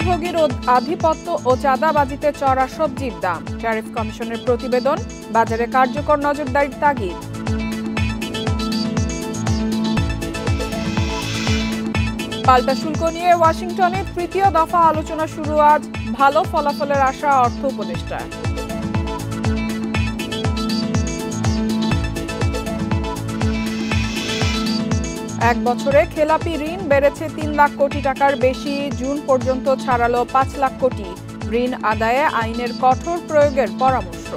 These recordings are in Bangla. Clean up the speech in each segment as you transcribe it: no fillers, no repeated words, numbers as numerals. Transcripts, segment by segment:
মধ্যস্বত্বভোগীর আধিপত্য ও চাঁদাবাজিতে চড়া সবজির দাম। ট্যারিফ কমিশনের প্রতিবেদন, বাজারে কার্যকর নজরদারির তাগিদ। পাল্টা শুল্ক নিয়ে ওয়াশিংটনে তৃতীয় দফা আলোচনা শুরু আজ। ভালো ফলাফলের আশা অর্থ উপদেষ্টার। এক বছরে খেলাপি ঋণ বেড়েছে ৩ লাখ কোটি টাকার বেশি। জুন পর্যন্ত ছাড়ালো ৫ লাখ কোটি। ঋণ আদায়ে আইনের কঠোর প্রয়োগের পরামর্শ।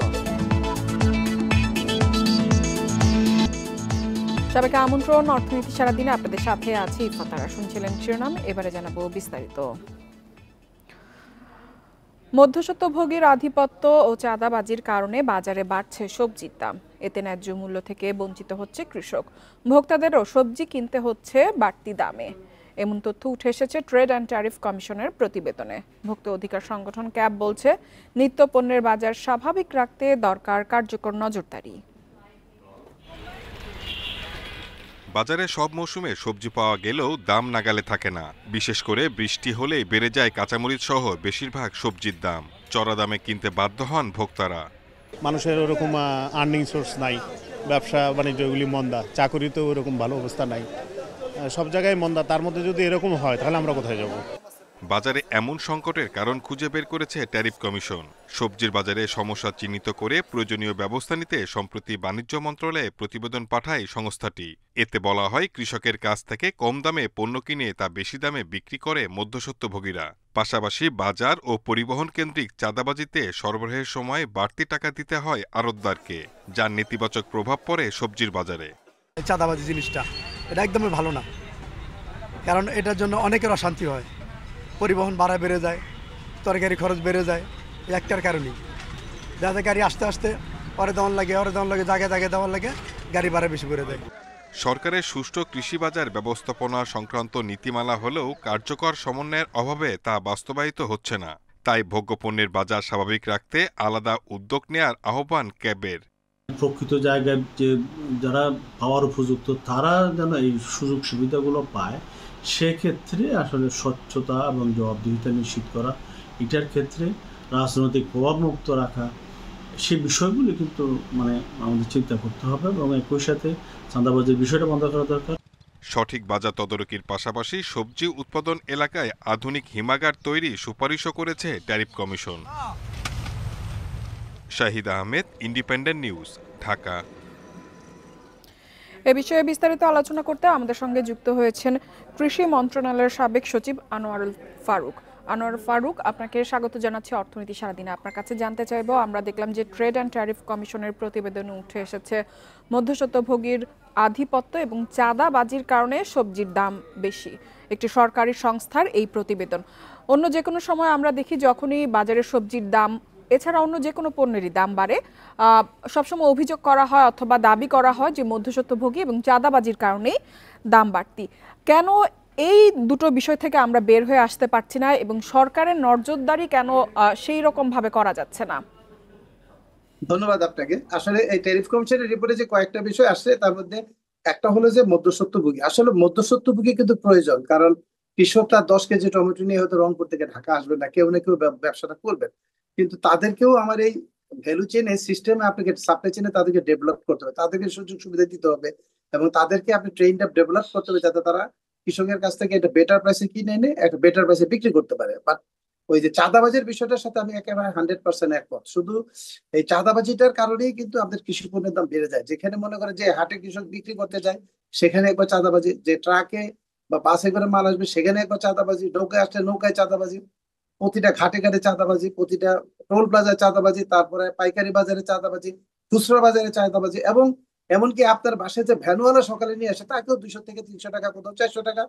সবাইকে আমন্ত্রণ। অর্থনীতি সারাদিনে আপনাদের সাথে আছি ফাতারা। শুনছিলেন শিরোনাম, এবারে জানাবো বিস্তারিত। মধ্যস্বত্বভোগীর আধিপত্য ও চাঁদাবাজির কারণে বাজারে বাড়ছে সবজির দাম। এতে ন্যায্য মূল্য থেকে বঞ্চিত হচ্ছে কৃষক। ভোক্তাদেরও সবজি কিনতে হচ্ছে বাড়তি দামে। এমন তথ্য উঠে এসেছে ট্রেড অ্যান্ড ট্যারিফ কমিশনের প্রতিবেদনে। ভোক্তা অধিকার সংগঠন ক্যাব বলছে, নিত্য পণ্যের বাজার স্বাভাবিক রাখতে দরকার কার্যকর নজরদারি। বাজারে সব মৌসুমে সবজি পাওয়া গেলেও দাম নাগালে থাকে না। বিশেষ করে বৃষ্টি হলেই বেড়ে যায় কাঁচামরিচ সহ বেশিরভাগ সবজির দাম। চড়া দামে কিনতে বাধ্য হন ভোক্তারা। মানুষের ওরকম আর্নিং সোর্স নাই, ব্যবসা বাণিজ্যগুলি মন্দা, চাকরিতেও ওরকম ভালো অবস্থা নাই, সব জায়গায় মন্দা। তার মধ্যে যদি এরকম হয় তাহলে আমরা কোথায় যাব? বাজারে এমন সংকটের কারণ খুঁজে বের করেছে ট্যারিফ কমিশন। সবজির বাজারে সমস্যা চিহ্নিত করে প্রয়োজনীয় ব্যবস্থা নিতে সম্প্রতি বাণিজ্য মন্ত্রণালয়ে প্রতিবেদন পাঠায় সংস্থাটি। এতে বলা হয়, কৃষকের কাছ থেকে কম দামে পণ্য কিনে তা বেশি দামে বিক্রি করে মধ্যস্বত্বভোগীরা। পাশাপাশি বাজার ও পরিবহন কেন্দ্রিক চাঁদাবাজিতে সরবরাহের সময় বাড়তি টাকা দিতে হয় আড়তদারকে, যার নেতিবাচক প্রভাব পড়ে সবজির বাজারে। চাঁদাবাজি জিনিসটা এটা একদমই ভালো না, কারণ এটার জন্য অনেকের অশান্তি হয়। পরিবহন ভাড়া বেড়ে যায়, তরকারি খরচ বেড়ে যায়। একটার কারণেই দেখা যায় গাড়ি আসতে আসতে ওরে দেওয়ার লাগে জায়গায় জায়গায় দেওয়ার লাগে, গাড়ি ভাড়া বেশি করে দেয়। সরকারের সুষ্ঠু কৃষি বাজার ব্যবস্থাপনা সংক্রান্ত নীতিমালা হলেও কার্যকর সমন্বয়ের অভাবে তা বাস্তবায়িত হচ্ছে না। তাই ভোগ্যপণ্যের বাজার স্বাভাবিক রাখতে আলাদা উদ্যোগ নেয়ার আহ্বান ক্যাবের। প্রকৃত জায়গায় যে যারা পাওয়ার উপযুক্ত তারা যেন এই সুযোগ সুবিধাগুলো পায়, সেক্ষেত্রে আসলে স্বচ্ছতা এবং জবাবদিহিতা নিশ্চিত করা, এটার ক্ষেত্রে রাজনৈতিক প্রভাবমুক্ত রাখা, সেই বিষয়গুলি কিন্তু আমাদের চিন্তা করতে হবে এবং একই সাথে চাঁদাবাজির বিষয়টা বন্ধ করা দরকার। সঠিক বাজার তদারকির পাশাপাশি সবজি উৎপাদন এলাকায় আধুনিক হিমাগার তৈরি সুপারিশও করেছে tariff commission. Shahid Ahmed, independent news, Dhaka. এ বিষয়ে বিস্তারিত আলোচনা করতে আমাদের সঙ্গে যুক্ত হয়েছেন কৃষি মন্ত্রণালয়ের সাবেক সচিব আনোয়ারুল ফারুক। আনোয়ার ফারুক, আপনাকে স্বাগত জানাচ্ছি অর্থনীতি সারাদিনে। আপনার কাছে জানতে চাইবো, আমরা দেখলাম যে ট্রেড অ্যান্ড ট্যারিফ কমিশনের প্রতিবেদনে উঠে এসেছে মধ্যস্বত্বভোগীর আধিপত্য এবং চাঁদাবাজির কারণে সবজির দাম বেশি। একটি সরকারি সংস্থার এই প্রতিবেদন। অন্য যে কোনো সময় আমরা দেখি যখনই বাজারে সবজির দাম এছাড়া অন্য যে কোনো পণ্যেরই দাম বাড়ে, সবসময় অভিযোগ করা হয় অথবা দাবি করা হয় যে মধ্যস্বত্বভোগী এবং চাঁদাবাজির কারণেই দাম বাড়তি। কেন এই দুটো বিষয় থেকে আমরা বের হয়ে আসতে পারছি না এবং সরকারের নজরদারি কেন সেই রকম ভাবে করা যাচ্ছে না? ধন্যবাদ আপনাকে। আসলে এই ট্যারিফ কমিশনের রিপোর্টে যে কয়েকটা বিষয় আসছে, তার মধ্যে একটা হলো যে মধ্যস্বত্বভোগী। আসলে মধ্যস্বত্বভোগী কিন্তু প্রয়োজন, কারণ কৃষক তার 10 কেজি টমেটো নিয়ে হয়তো রংপুর থেকে ঢাকা আসবে না, কেউ না কেউ ব্যবসাটা করবেন, কিন্তু তাদেরকেও আমার এই ভ্যালু চেনে সিস্টেমে আপনাকে সাপ্লাই চেনে তাদেরকে ডেভেলপ করতে হবে, তাদেরকে সুযোগ সুবিধা দিতে হবে এবং তাদেরকে আপনি ট্রেনটা ডেভেলপ করতে হবে যাতে তারা কৃষকের কাছ থেকে এটা বেটার প্রাইসে কিনে এনে একটা বেটার প্রাইসে বিক্রি করতে পারে। বাট ওই যে চাঁদাবাজির বিষয়টার সাথে আমি একেবারে 100% একমত। শুধু এই চাঁদাবাজিটার কারণেই কিন্তু আমাদের কৃষি পণ্যের দাম বেড়ে যায়। যেখানে মনে করে যে হাটে কৃষক বিক্রি করতে যায় সেখানে একবার চাঁদাবাজি, যে ট্রাকে বা বাসে করে মাল আসবে সেখানে একবার চাঁদাবাজি, নৌকায় আসলে নৌকায় চাঁদাবাজি, প্রতিটা ঘাটে ঘাটে চাঁদাবাজি, প্রতিটা টোল প্লাজায় চাঁদাবাজি, তারপরে পাইকারি বাজারে চাঁদাবাজি, খুচরা বাজারে চাঁদাবাজি, এবং এমনকি আপনার বাসায় যে ভ্যানওয়ালা সকালে নিয়ে আসে তাকেও 200 থেকে 300 টাকা, কোথাও 400 টাকা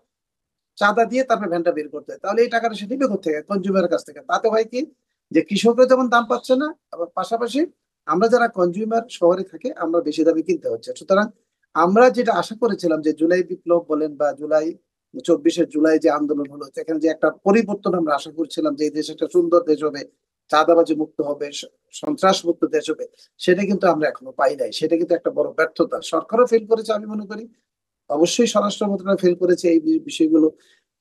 চাঁদা দিয়ে তারপরে ভ্যানটা বের করতে হয়। তাহলে এই টাকাটা সে নিবে কোথা থেকে? কনজিউমারের কাছ থেকে। তাতে হয় কি যে কৃষকরা যেমন দাম পাচ্ছে না, আবার পাশাপাশি আমরা যারা কনজিউমার শহরে থাকে আমরা বেশি দামে কিনতে হচ্ছে। সুতরাং আমরা যেটা আশা করেছিলাম যে জুলাই বিপ্লব বলেন বা জুলাই 24শে জুলাই যে আন্দোলন হলো, সেখানে যে একটা পরিবর্তন আমরা আশা করছিলাম, যে এই দেশ একটা সুন্দর দেশ হবে, চাঁদাবাজি মুক্ত হবে, সন্ত্রাস মুক্ত দেশ হবে, সেটা কিন্তু আমরা এখনো পাই নাই। সেটা কিন্তু একটা বড় ব্যর্থতা। সরকারও ফেল করেছে আমি মনে করি, অবশ্যই স্বরাষ্ট্র মন্ত্রণালয় ফেল করেছে এই বিষয়গুলো।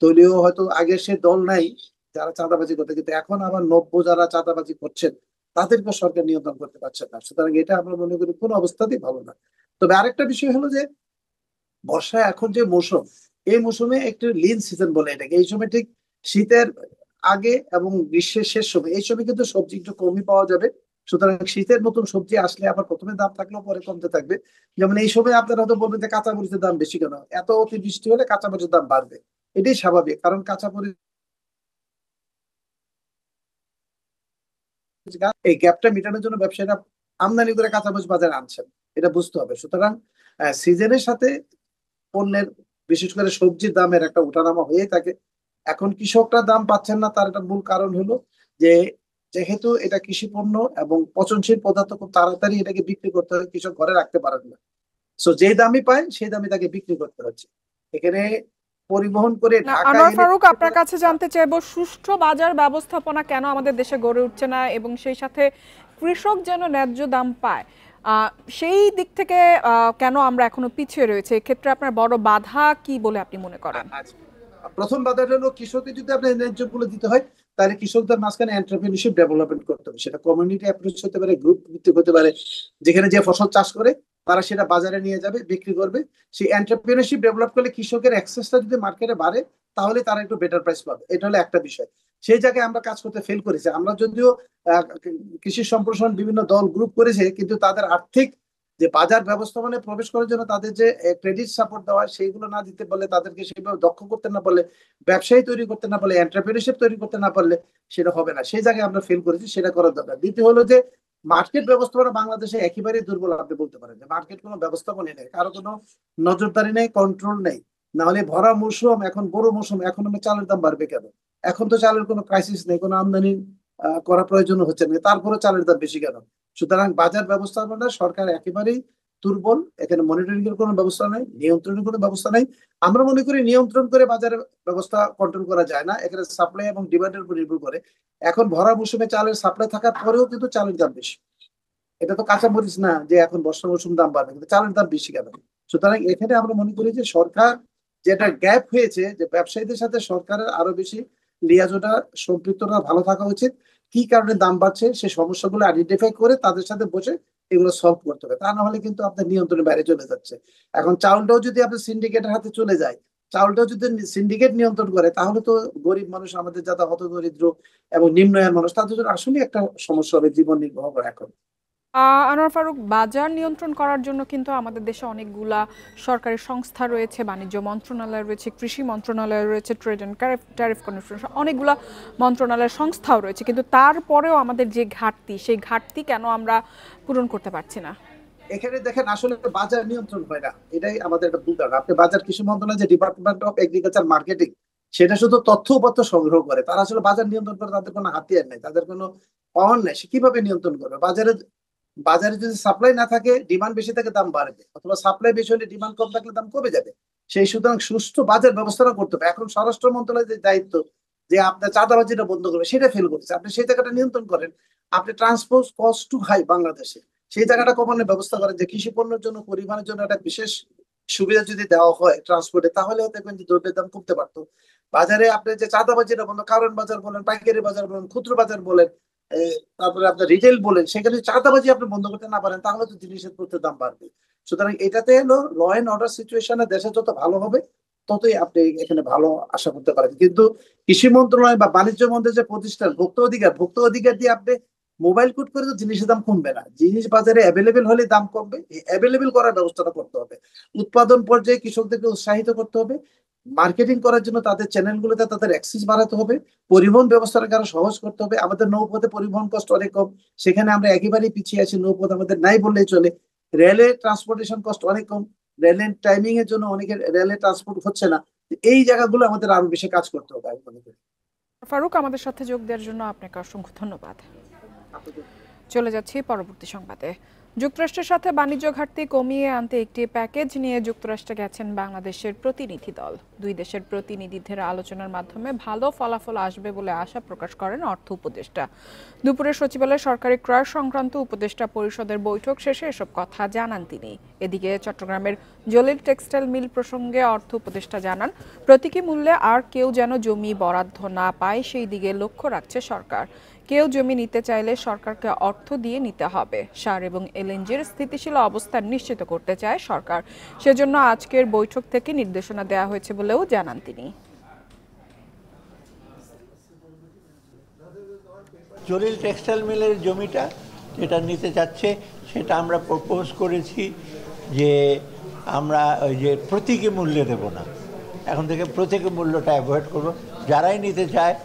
দলীয় হয়তো আগে সে দল নাই, যারা চাঁদাবাজি করতে, কিন্তু এখন আবার নব্য যারা চাঁদাবাজি করছেন তাদেরকে সরকার নিয়ন্ত্রণ করতে পারছে না। সুতরাং এটা আমরা মনে করি কোনো অবস্থাতেই ভালো না। তবে আরেকটা বিষয় হলো যে বর্ষা এখন যে মৌসুম, এই মৌসুমে একটু লিন সিজন বলে এটাকে, এই সময় ঠিক শীতের আগে এবং গ্রীষ্মের শেষ সময়, এই সময় কিন্তু সবজি একটু কমই পাওয়া যাবে। সুতরাং শীতের নতুন সবজি আসলে আবার প্রথমে দাম থাকলেও পরে কমতে থাকবে। যেমন এই সময় আপনারা হয়তো বলবেন যে কাঁচা মরিচের দাম বেশি কেন, এত অতিবৃষ্টি হলে কাঁচা মরিচের দাম বাড়বে, এটাই স্বাভাবিক, কারণ কাঁচা মরিচ এই গ্যাপটা মেটানোর জন্য ব্যবসায়ীরা আমদানি করে কাঁচামরিচ বাজারে আনছেন, এটা বুঝতে হবে। সুতরাং সিজনের সাথে পণ্যের, বিশেষ করে সবজির দামের একটা ওঠানামা হয়ে থাকে। এখন কৃষকরা দাম পাচ্ছেন না, তার একটা মূল কারণ হলো যে যেহেতু এটা কৃষি পণ্য এবং পচনশীল পদার্থ, খুব তাড়াতাড়ি এটাকে বিক্রি করতে হয়, কৃষক ঘরে রাখতে পারেন না। সো যেই দামই পায় সেই দামে তাকে বিক্রি করতে হচ্ছে। এখানে পরিবহন করে না, ঢাকা আনোয়ার এনে ফারুক, আপনার কাছে জানতে চাইবো সুষ্ঠু বাজার ব্যবস্থাপনা কেন আমাদের দেশে গড়ে উঠছে না, এবং সেই সাথে কৃষক যেন ন্যায্য দাম পায়, সেই দিক থেকে কেন আমরা এখনো পিছিয়ে রয়েছে? এক্ষেত্রে আপনার বড় বাধা কি বলে আপনি মনে করেন? আচ্ছা, প্রথম বাধাটা হলো কৃষককে যদি আপনার ন্যায্য মূল্য দিতে হয়, তাহলে কৃষকদের মাঝখানে এন্টারপ্রেনিউরশিপ ডেভেলপমেন্ট করতে হবে। সেটা কমিউনিটি অ্যাপ্রোচ হতে পারে, গ্রুপ ভিত্তিক হতে পারে, যেখানে যে ফসল চাষ করে তারা সেটা বাজারে নিয়ে যাবে, বিক্রি করবে। সেই এন্টারপ্রেনিউরশিপ ডেভেলপ করলে কৃষকের অ্যাক্সেসটা যদি মার্কেটে বাড়ে, তাহলে তারা একটু বেটার প্রাইস পাবে। এটা হলো একটা বিষয়। সেই জায়গায় আমরা কাজ করতে ফেল করেছি। আমরা যদিও কৃষি সম্প্রসারণ বিভিন্ন দল গ্রুপ করেছে, কিন্তু তাদের আর্থিক যে বাজার ব্যবস্থাপনায় প্রবেশ করার জন্য তাদের যে ক্রেডিট সাপোর্ট দেওয়া, সেইগুলো না দিতে পারলে, তাদেরকে সেইভাবে দক্ষ করতে না পারলে, ব্যবসায়ী তৈরি করতে না পারলে, এন্টারপ্রেনারশিপ তৈরি করতে না পারলে সেটা হবে না। সেই জায়গায় আমরা ফেল করেছি, সেটা করার দরকার। দ্বিতীয় হলো যে মার্কেট ব্যবস্থাপনা বাংলাদেশে একেবারেই দুর্বল। আপনি বলতে পারেন যে মার্কেট কোনো ব্যবস্থাপনা নেই, কারো কোনো নজরদারি নেই, কন্ট্রোল নেই। না হলে ভরা মৌসুম, এখন বড় মৌসুম, এখন আমি চালের দাম বাড়বে কেন? এখন তো চালের কোনো ক্রাইসিস নেই, কোনো আমদানি করা প্রয়োজন হচ্ছে না, তারপরে চালের দাম বেশি কেন? সুতরাং বাজার ব্যবস্থাপনা সরকার একেবারেই দুর্বল। এখানে মনিটরিং এর কোনো ব্যবস্থা নাই, নিয়ন্ত্রণের কোনো ব্যবস্থা নাই। আমরা মনে করি নিয়ন্ত্রণ করে বাজারের ব্যবস্থা কন্ট্রোল করা যায় না, এখানে সাপ্লাই এবং ডিমান্ডের উপর নির্ভর করে। এখন ভরা মৌসুমে চালের সাপ্লাই থাকার পরেও কিন্তু চালের দাম বেশি। এটা তো কাঁচা মরিচ না যে এখন বর্ষা মৌসুম দাম বাড়বে, কিন্তু চালের দাম বেশি কেন? সুতরাং এখানে আমরা মনে করি যে সরকার, যেটা গ্যাপ হয়েছে, যে ব্যবসায়ীদের সাথে সরকারের আরো বেশি লিয়াজোটা, সম্পৃক্ততা ভালো থাকা উচিত। কি কারণে দাম বাড়ছে সে সমস্যাগুলো আইডেন্টিফাই করে তাদের সাথে বসে এগুলো সলভ করতে হবে। তা না হলে কিন্তু আপনার নিয়ন্ত্রণের বাইরে চলে যাচ্ছে। এখন চাউলটাও যদি আপনার সিন্ডিকেটের হাতে চলে যায়, চাউলটাও যদি সিন্ডিকেট নিয়ন্ত্রণ করে, তাহলে তো গরিব মানুষ, আমাদের যারা হতদরিদ্র এবং নিম্ন আয়ের মানুষ, তাদের জন্য আসলে একটা সমস্যা হবে জীবন নির্বাহ করা। এখন আনোয়ার ফারুক, বাজার নিয়ন্ত্রণ করার জন্য কিন্তু আমাদের দেশে অনেকগুলা সরকারি সংস্থা রয়েছে, বাণিজ্য মন্ত্রণালয় রয়েছে, কৃষি মন্ত্রণালয় রয়েছে, ট্রেড অ্যান্ড ট্যারিফ কমিশন, অনেকগুলা মন্ত্রণালয়ের সংস্থাও রয়েছে, কিন্তু তারপরেও আমাদের যে ঘাটতি, সেই ঘাটতি কেন আমরা পূরণ করতে পারছি না? এখানে দেখেন, আসলে বাজার নিয়ন্ত্রণ হয় না, এটাই আমাদের একটা ভুল ধারণা। আপনি বাজার, কৃষি মন্ত্রণালয় যে ডিপার্টমেন্ট অফ এগ্রিকালচার মার্কেটিং, সেটা শুধু তথ্য উপাত্ত সংগ্রহ করে, তারা আসলে বাজার নিয়ন্ত্রণ করে তাদের কোনো হাতিয়ার নেই, তাদের কোনো পাওয়ার নেই। সে কিভাবে নিয়ন্ত্রণ করবে? বাজারে বাজারে যদি সাপ্লাই না থাকে, ডিমান্ড বেশি থাকে, দাম বাড়বে, অথবা সাপ্লাই বেশি হলে ডিমান্ড কম থাকলে দাম কমে যাবে। সেই সুতরাং সুষ্ঠু বাজার ব্যবস্থাটা করতে হবে। এখন স্বরাষ্ট্র মন্ত্রণালয়ের দায়িত্ব যে আপনার চাঁদাবাজিটা বন্ধ করবে, সেটা ফেল করছে। আপনি সেই জায়গাটা নিয়ন্ত্রণ করেন। আপনি ট্রান্সপোর্ট কস্ট টু হাই বাংলাদেশে, সেই জায়গাটা কমানোর ব্যবস্থা করেন, যে কৃষি পণ্যের জন্য, পরিবহনের জন্য একটা বিশেষ সুবিধা যদি দেওয়া হয় ট্রান্সপোর্টে, তাহলেও দেখবেন যে দ্রব্যের দাম কমতে পারতো। বাজারে আপনি যে চাঁদাবাজিটা বন্ধ, কারণ বাজার বলেন, পাইকারি বাজার বলেন, খুচরো বাজার বলেন, তারপরে আপনার রিটেল বলেন, সেখানে চাঁদাবাজি আপনি বন্ধ করতে না পারেন, তাহলে তো জিনিসের প্রতি দাম বাড়বে। সুতরাং এটাতে হলো ল এন্ড অর্ডার সিচুয়েশনে দেশে যত ভালো হবে, ততই আপনি এখানে ভালো আশা করতে পারেন। কিন্তু কৃষি মন্ত্রণালয় বা বাণিজ্য মন্ত্রণালয়ের যে প্রতিষ্ঠান, ভোক্তা অধিকার দিয়ে আপনি মোবাইল কোড করে তো জিনিসের দাম কমবে না। জিনিস বাজারে অ্যাভেলেবেল হলে দাম কমবে, অ্যাভেলেবেল করার ব্যবস্থাটা করতে হবে। উৎপাদন পর্যায়ে কৃষকদেরকে উৎসাহিত করতে হবে, মার্কেটিং করার জন্য তাদের চ্যানেলগুলোতে তাদের অ্যাক্সেস বাড়াতে হবে, পরিবহন ব্যবস্থাটাকে আরো সহজ করতে হবে। আমাদের নৌপথে পরিবহন কষ্ট অনেক কম, সেখানে আমরা একেবারেই পিছিয়ে আছি। নৌপথ আমাদের নাই বললেই চলে। রেলে ট্রান্সপোর্টেশন কস্ট অনেক কম, রেলের টাইমিং এর জন্য অনেকের রেলে ট্রান্সপোর্ট হচ্ছে না। এই জায়গাগুলো আমাদের আরো বেশি কাজ করতে হবে আমি মনে করি। ফারুক, আমাদের সাথে যোগ দেওয়ার জন্য আপনাকে অসংখ্য ধন্যবাদ। চলে যাচ্ছি পরবর্তী সংবাদে। যুক্তরাষ্ট্রের সাথে বাণিজ্য ঘাটতি কমিয়ে আনতে একটি প্যাকেজ নিয়ে যুক্তরাষ্ট্রে গেছেন বাংলাদেশের প্রতিনিধি দল। দুই দেশের প্রতিনিধিদের আলোচনার মাধ্যমে ভালো ফলাফল আসবে বলে আশা প্রকাশ করেন অর্থ উপদেষ্টা। দুপুরে সচিবালয়ে সরকারি ক্রয় সংক্রান্ত উপদেষ্টা পরিষদের বৈঠক শেষে এসব কথা জানান তিনি। এদিকে চট্টগ্রামের জলিল টেক্সটাইল মিল প্রসঙ্গে অর্থ উপদেষ্টা জানান, প্রতীকী মূল্যে আর কেউ যেন জমি বরাদ্দ না পায় সেই দিকে লক্ষ্য রাখছে সরকার। কেউ জমি নিতে চাইলে সরকারকে অর্থ দিয়ে নিতে হবে। সার এবং এলএনজির স্থিতিশীল অবস্থান নিশ্চিত করতে চায় সরকার। সেজন্য আজকের বৈঠক থেকে নির্দেশনা দেওয়া হয়েছে বলেও জানান তিনি। জলিল টেক্সটাইল মিলের জমিটা যেটা নিতে চাচ্ছে সেটা আমরা প্রপোজ করেছি যে আমরা ওই যে প্রতীকী মূল্যে দেব না, এখন থেকে প্রতীকী মূল্যটা অ্যাভয়েড করব। যারাই নিতে চায়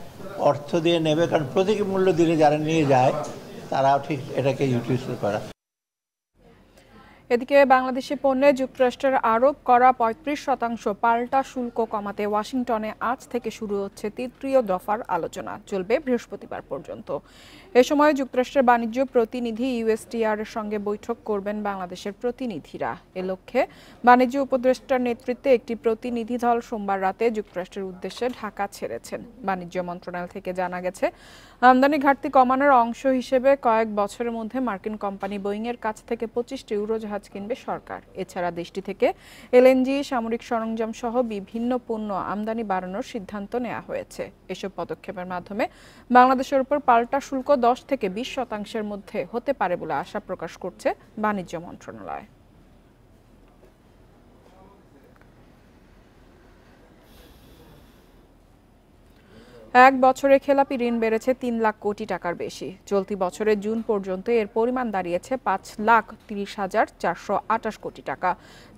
অর্থ দিয়ে নেবে, কারণ প্রতীকী মূল্য দিলে যারা নিয়ে যায় তারাও ঠিক এটাকে ইউটিলাইজ করা। এদিকে বাংলাদেশি পণ্যে যুক্তরাষ্ট্রের আরোপ করা ৩৫% পাল্টা শুল্ক কমাতে ওয়াশিংটনে আজ থেকে শুরু হচ্ছে তৃতীয় দফার আলোচনা, চলবে বৃহস্পতিবার পর্যন্ত। এ সময় যুক্তরাষ্ট্রের বাণিজ্য প্রতিনিধি ইউএসটিআর এর সঙ্গে বৈঠক করবেন বাংলাদেশের প্রতিনিধিরা। এ লক্ষ্যে বাণিজ্য উপদেষ্টার নেতৃত্বে একটি প্রতিনিধি দল সোমবার রাতে যুক্তরাষ্ট্রের উদ্দেশ্যে ঢাকা ছেড়েছেন। বাণিজ্য মন্ত্রণালয় থেকে জানা গেছে, আমদানি ঘাটতি কমানোর অংশ হিসেবে কয়েক বছরের মধ্যে মার্কিন কোম্পানি বোয়িং এর কাছ থেকে 25টি উড়োজাহাজ কিনবে সরকার। এছাড়া দেশটি থেকে এলএনজি, সামরিক সরঞ্জাম সহ বিভিন্ন পণ্য আমদানি বাড়ানোর সিদ্ধান্ত নেওয়া হয়েছে। এসব পদক্ষেপের মাধ্যমে বাংলাদেশের উপর পাল্টা শুল্ক 10 থেকে 20% মধ্যে হতে পারে বলে আশা প্রকাশ করছে বাণিজ্য মন্ত্রণালয়। এক বছরে খেলাপি ঋণ বেড়েছে 3 লাখ কোটি টাকার বেশি। চলতি বছরের জুন পর্যন্ত এর পরিমাণ দাঁড়িয়েছে 5,30,428 কোটি টাকা,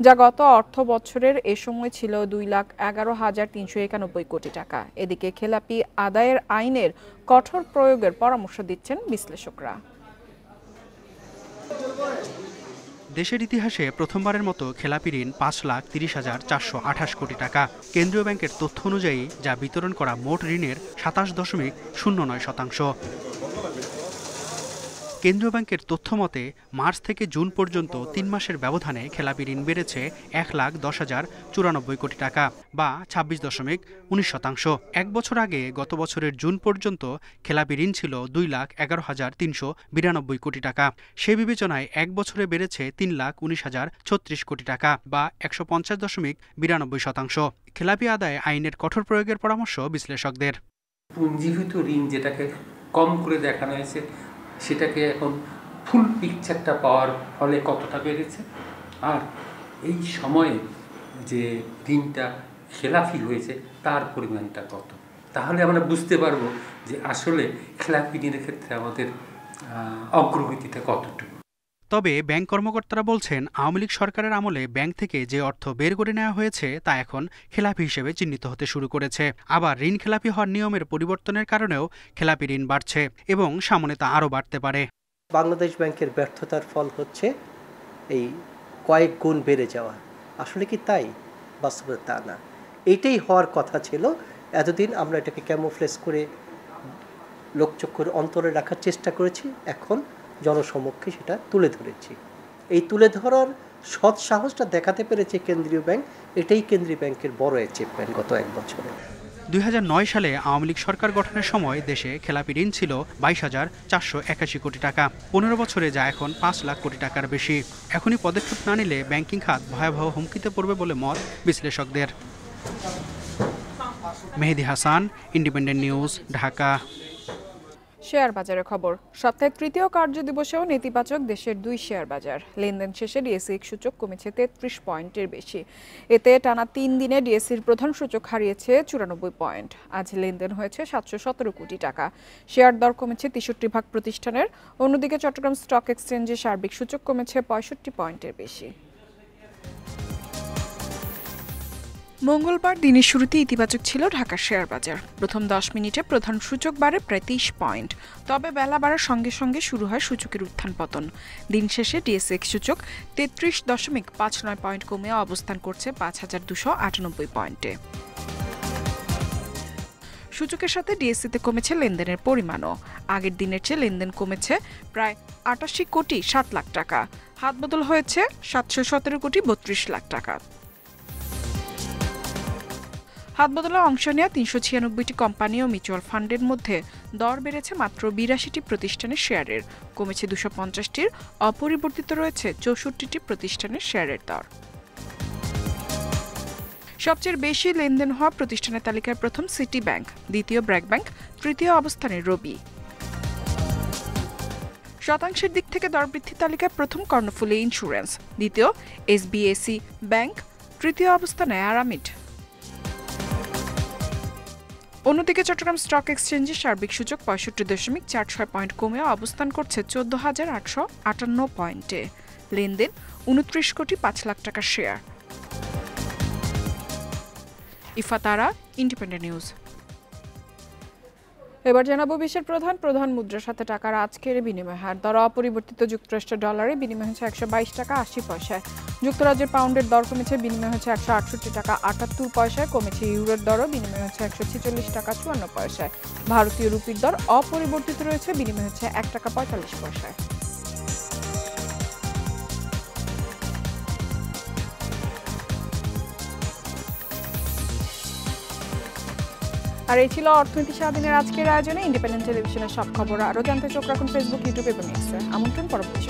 যা গত অর্থ বছরের এ সময় ছিল 2,11,391 কোটি টাকা। এদিকে খেলাপি আদায়ের আইনের কঠোর প্রয়োগের পরামর্শ দিচ্ছেন বিশ্লেষকরা। দেশের ইতিহাসে প্রথমবারের মতো খেলাপি ঋণ 5,30,428 কোটি টাকা। কেন্দ্রীয় ব্যাংকের তথ্য অনুযায়ী যা বিতরণ করা মোট ঋণের 27.09%। কেন্দ্রীয় ব্যাংকের তথ্য মতে মার্চ থেকে জুন পর্যন্ত 3 মাসের ব্যবধানে খেলাপি ঋণ বেড়েছে 1,10,094 কোটি টাকা বা 26.19%। এক বছর আগে গত বছরের জুন পর্যন্ত খেলাপি ঋণ ছিল 2,11,392 কোটি টাকা। সে বিবেচনায় এক বছরে বেড়েছে 3,19,036 কোটি টাকা বা 150.92%। খেলাপি আদায়ে আইনের কঠোর প্রয়োগের পরামর্শ বিশ্লেষকদের। পুঞ্জীভূত ঋণ যেটাকে কম করে দেখানো হয়েছে সেটাকে এখন ফুল পিকচারটা পাওয়ার ফলে কতটা বেড়েছে, আর এই সময়ে যে ঋণটা খেলাফি হয়েছে তার পরিমাণটা কত, তাহলে আমরা বুঝতে পারবো যে আসলে খেলাফি ঋণের ক্ষেত্রে আমাদের অগ্রগতিটা কতটুকু। তবে ব্যাংক কর্মকর্তারা বলছেন, আওয়ামী লীগ সরকারের আমলে ব্যাংক থেকে যে অর্থ বের করে নেওয়া হয়েছে তা এখন খেলাপি হিসেবে চিহ্নিত হতে শুরু করেছে। আবার ঋণ খেলাপি হওয়ার নিয়মের পরিবর্তনের কারণেও খেলাপি ঋণ বাড়ছে এবং সামনে তা আরও বাড়তে পারে। বাংলাদেশ ব্যাংকের ব্যর্থতার ফল হচ্ছে এই কয়েক গুণ বেড়ে যাওয়া। আসলে কি তাই? বাস্তবে তা না। এইটাই হওয়ার কথা ছিল। এতদিন আমরা এটাকে ক্যামোফ্লেজ করে লোকচক্ষুর অন্তরে রাখার চেষ্টা করেছি, এখন জনসমক্ষে সেটা তুলে ধরেছি। এই তুলে ধরার সৎ সাহসটা দেখাতে পেরেছে কেন্দ্রীয় ব্যাংক। এটাই কেন্দ্রীয় ব্যাংকের বড় অ্যাচিভমেন্ট গত এক বছরে। 2009 সালে আওয়ামী লীগ সরকার গঠনের সময় দেশে খেলাপি ঋণ ছিল 22,481 কোটি টাকা। 15 বছরে যা এখন 5 লাখ কোটি টাকার বেশি। এখনই পদক্ষেপ না নিলে ব্যাংকিং খাত ভয়াবহ হুমকিতে পড়বে বলে মত বিশ্লেষকদের। Mehedi Hasan, independent news, Dhaka. Share বাজারের খবর। সপ্তাহের তৃতীয় কার্যদিবসেও নেতিবাচক দেশের 2 শেয়ার বাজার। লেনদেন শেষে ডিএসই সূচক কমেছে 33 পয়েন্টের বেশি। এতে টানা 3 দিনে ডিএসইর প্রধান সূচক হারিয়েছে 94 পয়েন্ট। আজ লেনদেন হয়েছে 717 কোটি টাকা। শেয়ার দর কমেছে 63 প্রতিষ্ঠানের। অন্যদিকে চট্টগ্রাম স্টক এক্সচেঞ্জে সার্বিক সূচক কমেছে 65 পয়েন্টের বেশি। মঙ্গলবার দিনের শুরুতে ইতিবাচক ছিল ঢাকার শেয়ার বাজার। প্রথম 10 মিনিটে প্রধান সূচক বাড়ে প্রায় 30 পয়েন্ট। তবে বেলা বাড়ার সঙ্গে সঙ্গে শুরু হয় সূচকের উত্থান পতন। দিন শেষে ডিএসএক্স সূচক 33.59 পয়েন্ট কমে অবস্থান করছে 5,298 পয়েন্টে। সূচকের সাথে ডিএসসিতে কমেছে লেনদেনের পরিমাণও। আগের দিনের চেয়ে লেনদেন কমেছে প্রায় ৮৮ কোটি ৭ লাখ টাকা। হাতবদল হয়েছে ৭১৭ কোটি ৩২ লাখ টাকা। হাতবদলে অংশ নেওয়া ৩৯৬টি কোম্পানি ও মিউচুয়াল ফান্ডের মধ্যে দর বেড়েছে মাত্র ৮২টি প্রতিষ্ঠানের শেয়ারের, কমেছে ২৫০টির, অপরিবর্তিত রয়েছে ৬৪টি প্রতিষ্ঠানের শেয়ারের দর। সবচেয়ে বেশি লেনদেন হওয়া প্রতিষ্ঠানের তালিকায় প্রথম সিটি ব্যাংক, দ্বিতীয় ব্র্যাক ব্যাংক, তৃতীয় অবস্থানে রবি। শতাংশের দিক থেকে দর বৃদ্ধির তালিকায় প্রথম কর্ণফুলী ইন্স্যুরেন্স, দ্বিতীয় এসবিএসি ব্যাংক, তৃতীয় অবস্থানে আরামিড। অন্যদিকে চট্টগ্রাম স্টক এক্সচেঞ্জের সার্বিক সূচক ৬৫.৪৬ পয়েন্ট কমে অবস্থান করছে ১৪,৮৫৮ পয়েন্টে। লেনদেন ২৯ কোটি ৫ লাখ টাকার শেয়ার। ইফাতারা, independent news. এবার জানাবো বিশ্বের প্রধান মুদ্রার সাথে টাকার আজকের বিনিময় হার। দর অপরিবর্তিত। যুক্তরাষ্ট্রের ডলারে বিনিময় হচ্ছে ১২২ টাকা ৮০ পয়সায়। যুক্তরাজ্যের পাউন্ডের দর কমেছে, বিনিময় হচ্ছে ১৬৮ টাকা ৭৮ পয়সায়। কমেছে ইউরোর দরও, বিনিময় হচ্ছে ১৪৬ টাকা ৫৪ পয়সায়। ভারতীয় রুপির দর অপরিবর্তিত রয়েছে, বিনিময় হচ্ছে ১ টাকা ৪৫ পয়সায়। আর এই ছিল অর্থনীতি সারাদিনের আজকের আয়োজনে। ইন্ডিপেন্ডেন্ট টেলিভিশনের সব খবর আরও জানতে চোখ রাখুন ফেসবুক, ইউটিউব এবং এক্সে। আমন্ত্রণ পরবর্তী